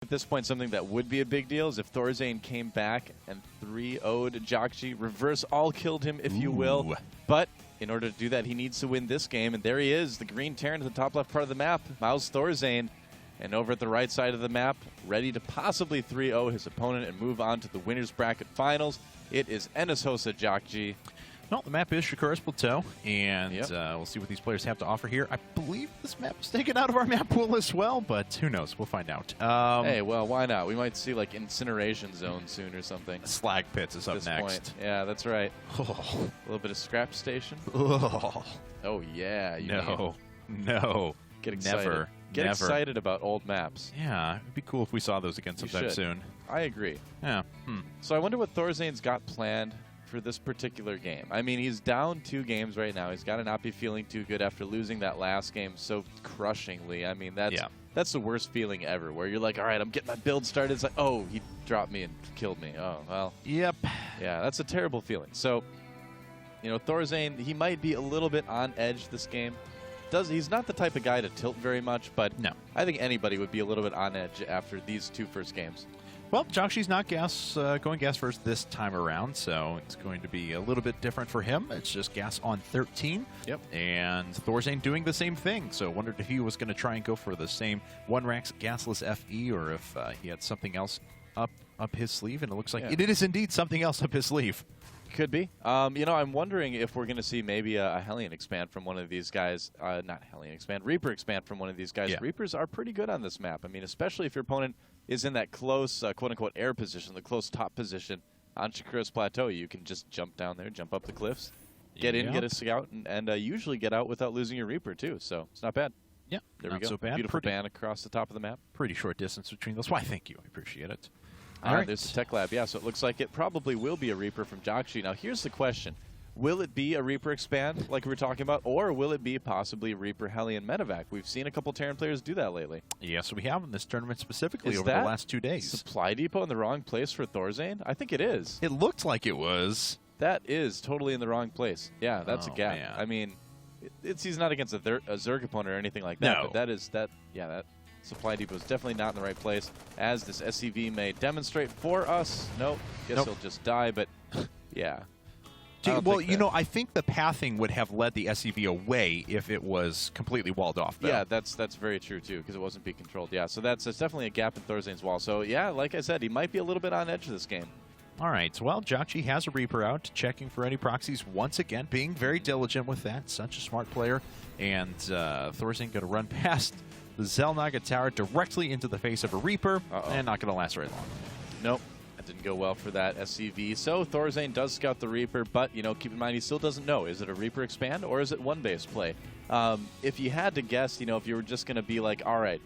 At this point, something that would be a big deal is if ThorZaIN came back and 3-0'd Jjakji, reverse all-killed him, if you will. But in order to do that, he needs to win this game, and there he is, the green Terran to the top left part of the map, Miles ThorZaIN. And over at the right side of the map, ready to possibly 3-0 his opponent and move on to the winner's bracket finals. It is Eneshosa Jjakji. Well, the map is Shakuras Plateau, and we'll see what these players have to offer here. I believe this map is taken out of our map pool as well, but who knows? We'll find out. Hey, well, why not? We might see, like, Incineration Zone soon or something. Slag Pits is up next. Point. Yeah, that's right. A little bit of Scrap Station. Oh, yeah. No. Get excited. Never. Get excited about old maps. Yeah, it'd be cool if we saw those again sometime soon. I agree. Yeah. So I wonder what ThorZaIN's got planned for this particular game. I mean, he's down 2 games right now. He's got to not be feeling too good after losing that last game so crushingly. I mean, that's the worst feeling ever, where you're like, all right, I'm getting my build started. It's like, oh, he dropped me and killed me. Oh, well. Yep. Yeah, that's a terrible feeling. So, you know, ThorZaIN, he might be a little bit on edge this game. He's not the type of guy to tilt very much, but no. I think anybody would be a little bit on edge after these 2 first games. Well, Jjakji's not going gas first this time around, so it's going to be a little bit different for him. It's just gas on 13. Yep. And ThorZaIN doing the same thing, so wondered if he was going to try and go for the same 1-Rax gasless FE, or if he had something else up his sleeve, and it looks like it is indeed something else up his sleeve. Could be. You know, I'm wondering if we're going to see maybe a Hellion expand from one of these guys. Not Hellion expand, Reaper expand from one of these guys. Yeah. Reapers are pretty good on this map. I mean, especially if your opponent is in that close, quote-unquote, air position, the close top position on Shakuras Plateau. You can just jump down there, jump up the cliffs, get in, get a scout, and usually get out without losing your Reaper, too. So it's not bad. Yeah, there we go. So bad. Beautiful ban across the top of the map. Pretty short distance between those. Why, thank you. I appreciate it. All right, there's the Tech Lab. Yeah, so it looks like it probably will be a Reaper from Jjakji. Now, here's the question. Will it be a Reaper expand, like we were talking about, or will it be possibly Reaper Hellion Medevac? We've seen a couple Terran players do that lately. Yes, we have in this tournament specifically over the last 2 days. Supply depot in the wrong place for ThorZaIN? I think it is. It looked like it was. That is totally in the wrong place. Yeah, that's a gap. Man. I mean, he's not against a Zerg opponent or anything like that. No. But that supply depot is definitely not in the right place, as this SCV may demonstrate for us. Nope. Guess he'll just die, but yeah. Well, you know, I think the pathing would have led the SCV away if it was completely walled off, though. Yeah, that's very true, too, because it wasn't being controlled. Yeah, so that's definitely a gap in ThorZaIN's wall. So, yeah, like I said, he might be a little bit on edge this game. All right, well, Jjakji has a Reaper out, checking for any proxies once again, being very diligent with that. Such a smart player. And ThorZaIN going to run past the Xel'Naga Tower directly into the face of a Reaper, and not going to last very long. Nope. That didn't go well for that SCV. So ThorZaIN does scout the Reaper, but, you know, keep in mind he still doesn't know. Is it a Reaper expand or is it 1-base play? If you had to guess, you know, if you were just going to be like, all right,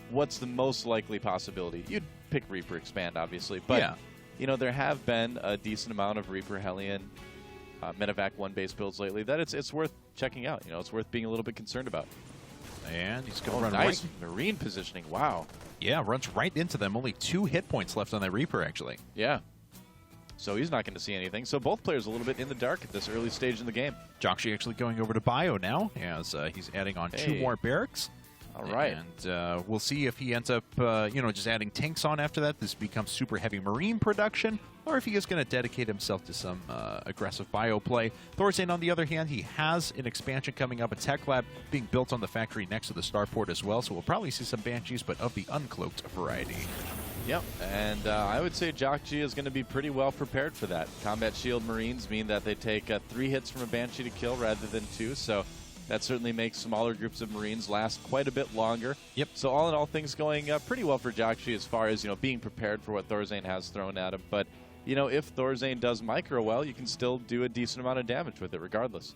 what's the most likely possibility? You'd pick Reaper expand, obviously. But, you know, there have been a decent amount of Reaper Hellion Medevac 1-base builds lately that it's worth checking out. You know, it's worth being a little bit concerned about. And he's going to run nice marine positioning. Wow. Yeah, runs right into them. Only 2 hit points left on that Reaper, actually. Yeah. So he's not going to see anything. So both players a little bit in the dark at this early stage in the game. Jjakji actually going over to Bio now, as he's adding on 2 more barracks. All right. And we'll see if he ends up, you know, just adding tanks on after that. This becomes super heavy marine production, or if he is going to dedicate himself to some aggressive bio play. ThorZaIN, on the other hand, he has an expansion coming up, a tech lab being built on the factory next to the starport as well, so we'll probably see some Banshees, but of the uncloaked variety. Yep, and I would say Jjakji is going to be pretty well prepared for that. Combat Shield Marines mean that they take 3 hits from a Banshee to kill rather than 2, so that certainly makes smaller groups of Marines last quite a bit longer. Yep. So all in all, things going pretty well for Jjakji as far as, you know, being prepared for what ThorZaIN has thrown at him. But, you know, if ThorZaIN does micro well, you can still do a decent amount of damage with it regardless.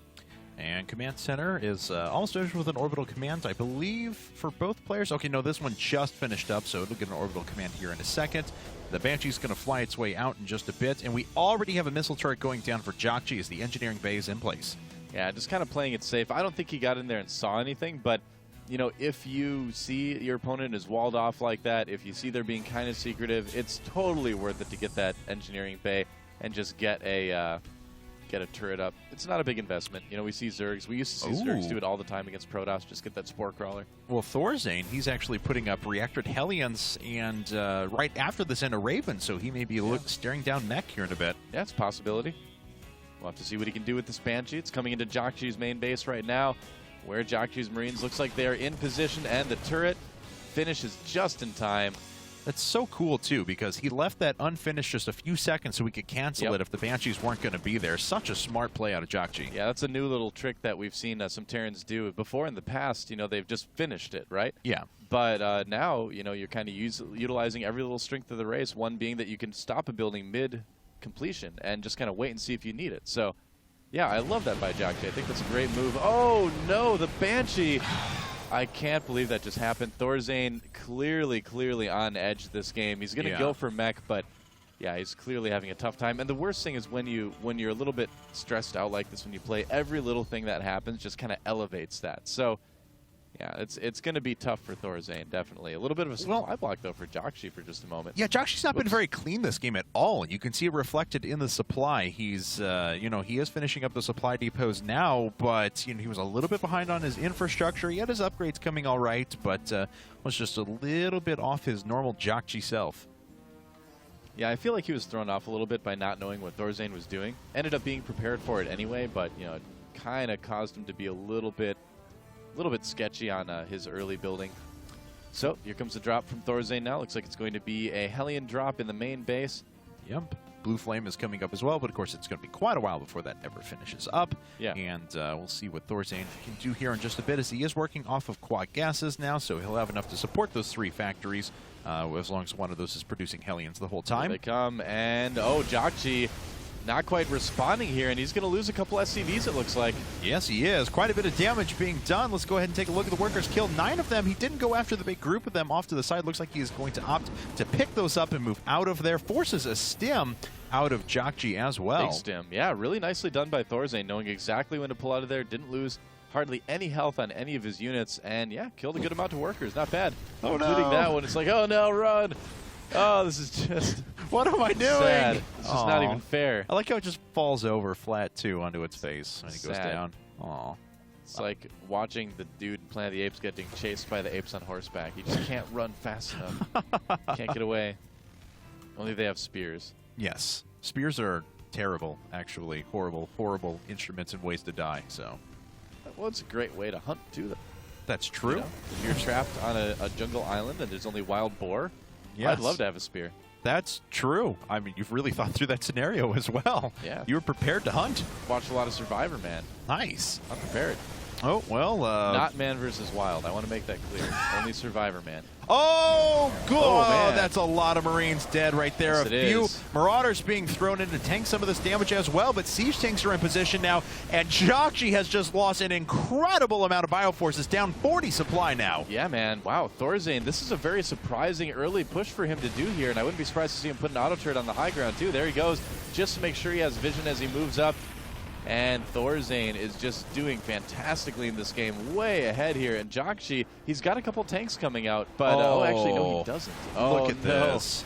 And Command Center is almost finished with an orbital command, I believe, for both players. Okay, no, this one just finished up, so it'll get an orbital command here in a second. The Banshee's going to fly its way out in just a bit, and we already have a missile turret going down for Jjakji as the engineering bay is in place. Yeah, just kind of playing it safe. I don't think he got in there and saw anything, but, you know, if you see your opponent is walled off like that, if you see they're being kind of secretive, it's totally worth it to get that engineering bay and just get a get a turret up. It's not a big investment. You know, we see Zergs. We used to see Zergs do it all the time against Protoss, just get that Spore Crawler. Well, ThorZaIN, he's actually putting up reactored Hellions and right after this in a Raven, so he may be staring down mech here in a bit. Yeah, it's a possibility. We'll have to see what he can do with this Banshee. It's coming into Jjakji's main base right now, where Jjakji's Marines looks like they are in position, and the turret finishes just in time. That's so cool, too, because he left that unfinished just a few seconds so we could cancel it if the Banshees weren't going to be there. Such a smart play out of Jjakji. Yeah, that's a new little trick that we've seen some Terrans do. Before in the past, you know, they've just finished it, right? Yeah. But now, you know, you're kind of utilizing every little strength of the race, one being that you can stop a building mid-completion and just kind of wait and see if you need it. So, yeah, I love that by Jjakji. I think that's a great move. Oh, no, the Banshee. I can't believe that just happened. ThorZaIN clearly on edge this game. He's going to go for mech, but yeah, he's clearly having a tough time. And the worst thing is when you're a little bit stressed out like this when you play, every little thing that happens just kind of elevates that. So yeah, it's going to be tough for ThorZaIN, definitely. A little bit of a supply block, though, for Jjakji for just a moment. Yeah, Jjakji's not been very clean this game at all. You can see it reflected in the supply. He's, you know, he is finishing up the supply depots now, but, you know, he was a little bit behind on his infrastructure. He had his upgrades coming all right, but was just a little bit off his normal Jjakji self. Yeah, I feel like he was thrown off a little bit by not knowing what ThorZaIN was doing. Ended up being prepared for it anyway, but, you know, it kind of caused him to be a little bit sketchy on his early building. So here comes the drop from ThorZaIN now. Looks like it's going to be a Hellion drop in the main base. Yep. Blue Flame is coming up as well, but of course it's going to be quite a while before that ever finishes up. Yeah. And we'll see what ThorZaIN can do here in just a bit, as he is working off of quad gases now, so he'll have enough to support those 3 factories as long as one of those is producing Hellions the whole time. Here they come, and oh, Jjakji not quite responding here, and he's going to lose a couple SCVs, it looks like. Yes, he is. Quite a bit of damage being done. Let's go ahead and take a look at the workers killed. 9 of them. He didn't go after the big group of them off to the side. Looks like he is going to opt to pick those up and move out of there. Forces a stim out of Jjakji as well. Big stim. Yeah, really nicely done by ThorZaIN, knowing exactly when to pull out of there. Didn't lose hardly any health on any of his units, and yeah, killed a good amount of workers. Not bad. Oh, including that one. It's like, oh no, run. Oh, this is just... What am I doing? Sad. It's just not even fair. I like how it just falls over flat, too, onto its face when he goes down. Aw. It's like watching the dude in Planet of the Apes getting chased by the apes on horseback. He just can't run fast enough. Can't get away. Only they have spears. Yes. Spears are terrible, actually. Horrible, horrible instruments and ways to die, so... Well, it's a great way to hunt, too. That's true. You know, if you're trapped on a jungle island and there's only wild boar, I'd love to have a spear. That's true. I mean, you've really thought through that scenario as well. Yeah. You were prepared to hunt. Watched a lot of Survivor, man. Nice. I'm prepared. Oh, well, not man versus wild. I want to make that clear. Only Survivor, man. Oh, good. Oh, man. That's a lot of Marines dead right there. Yes, a few Marauders being thrown in to tank some of this damage as well, but siege tanks are in position now, and Jjakji has just lost an incredible amount of bioforces, down 40 supply now. Yeah, man. Wow, ThorZaIN, this is a very surprising early push for him to do here, and I wouldn't be surprised to see him put an auto turret on the high ground, too. There he goes, just to make sure he has vision as he moves up. And ThorZaIN is just doing fantastically in this game, way ahead here. And Jjakji, he's got a couple tanks coming out, but oh, actually, no, he doesn't. Oh, look at this.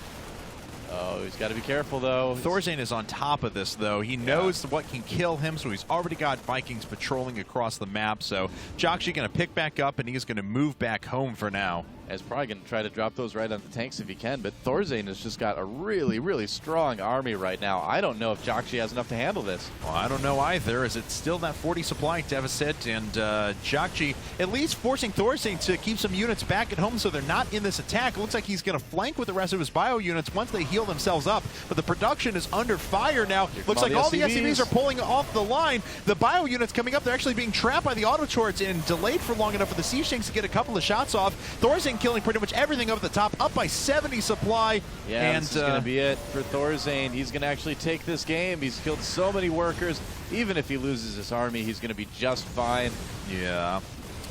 Oh, he's got to be careful, though. ThorZaIN is on top of this, though. He knows what can kill him, so he's already got Vikings patrolling across the map. So Jjakji going to pick back up, and he's going to move back home for now. He's probably going to try to drop those right on the tanks if he can, but ThorZaIN has just got a really, really strong army right now. I don't know if Jjakji has enough to handle this. Well, I don't know either, as it's still that 40 supply deficit, and Jjakji at least forcing ThorZaIN to keep some units back at home so they're not in this attack. It looks like he's going to flank with the rest of his bio units once they heal themselves up, but the production is under fire now. Looks like all the SCVs are pulling off the line. The bio units coming up, they're actually being trapped by the auto turrets and delayed for long enough for the siege tanks to get a couple of shots off. ThorZaIN killing pretty much everything up at the top, up by 70 supply. Yeah, and this is going to be it for ThorZaIN. He's going to actually take this game. He's killed so many workers. Even if he loses his army, he's going to be just fine. Yeah,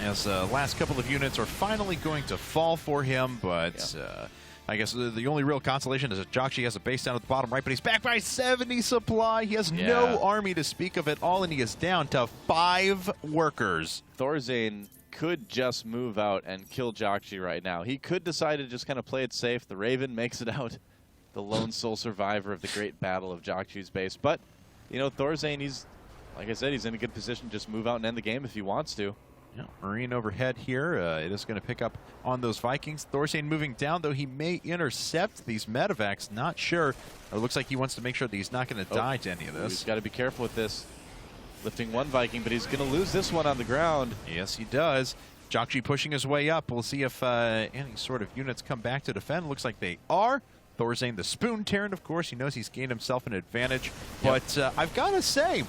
as the last couple of units are finally going to fall for him, but I guess the only real consolation is that Jjakji has a base down at the bottom right, but he's back by 70 supply. He has no army to speak of at all, and he is down to 5 workers. ThorZaIN could just move out and kill Jjakji right now. He could decide to just kind of play it safe. The Raven makes it out, the lone sole survivor of the great battle of Jjakji's base. But you know, ThorZaIN, he's, like I said, he's in a good position to just move out and end the game if he wants to. Yeah, Marine overhead here. It is going to pick up on those Vikings. ThorZaIN moving down, though he may intercept these medevacs. Not sure. It looks like he wants to make sure that he's not going to die to any of this. He's got to be careful with this. Lifting one Viking, but he's going to lose this one on the ground. Yes, he does. Jjakji pushing his way up. We'll see if any sort of units come back to defend. Looks like they are. ThorZaIN, the Spoon Terran, of course. He knows he's gained himself an advantage. Yep. But I've got to say,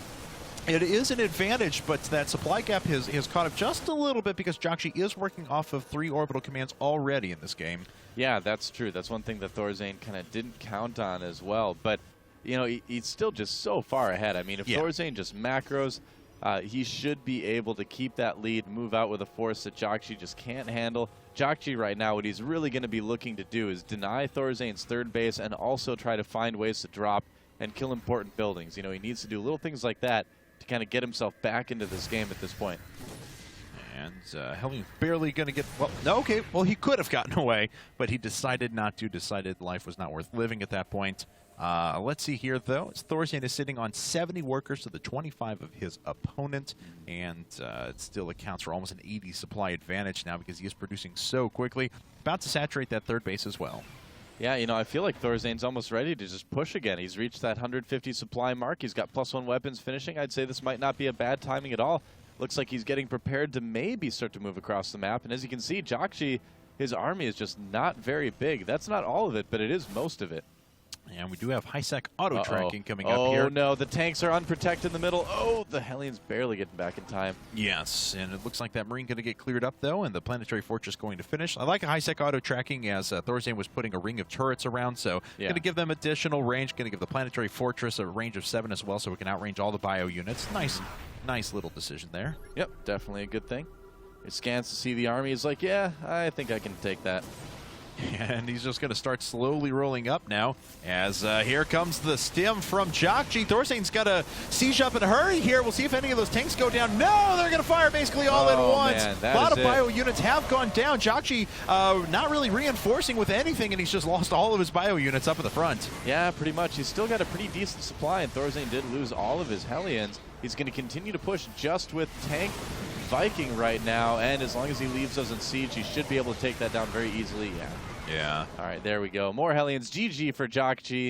it is an advantage, but that supply gap has caught up just a little bit because Jjakji is working off of 3 orbital commands already in this game. Yeah, that's true. That's one thing that ThorZaIN kind of didn't count on as well. But, you know, he's still just so far ahead. I mean, if ThorZaIN just macros, he should be able to keep that lead, move out with a force that Jjakji just can't handle. Jjakji right now, what he's really going to be looking to do is deny ThorZaIN's third base and also try to find ways to drop and kill important buildings. You know, he needs to do little things like that to kind of get himself back into this game at this point. And Hellion barely going to get, well, no, okay, well, he could have gotten away, but he decided not to, decided life was not worth living at that point. Let's see here, though. ThorZaIN is sitting on 70 workers to the 25 of his opponent, and it still accounts for almost an 80 supply advantage now because he is producing so quickly. About to saturate that third base as well. Yeah, you know, I feel like ThorZaIN's almost ready to just push again. He's reached that 150 supply mark. He's got +1 weapons finishing. I'd say this might not be a bad timing at all. Looks like he's getting prepared to maybe start to move across the map. And as you can see, Jjakji, his army is just not very big. That's not all of it, but it is most of it. And we do have high-sec auto-tracking coming up here. Oh, no, the tanks are unprotected in the middle. Oh, the Hellion's barely getting back in time. Yes, and it looks like that Marine going to get cleared up, though, and the Planetary Fortress going to finish. I like a high-sec auto-tracking as ThorZaIN was putting a ring of turrets around, so going to give them additional range, going to give the Planetary Fortress a range of 7 as well, so we can outrange all the bio units. Nice little decision there. Yep, definitely a good thing. It scans to see the army. He's like, yeah, I think I can take that. And he's just going to start slowly rolling up now as here comes the stim from Jjakji. ThorZaIN's got to siege up in a hurry here. We'll see if any of those tanks go down. No, they're going to fire basically all at once. Man, a lot of bio units have gone down. Jjakji not really reinforcing with anything, and he's just lost all of his bio units up at the front. Yeah, pretty much. He's still got a pretty decent supply, and ThorZaIN did lose all of his Hellions. He's going to continue to push just with tank Viking right now, and as long as he leaves us in siege, he should be able to take that down very easily. Yeah. Yeah. All right, there we go. More Hellions. GG for Jjakji.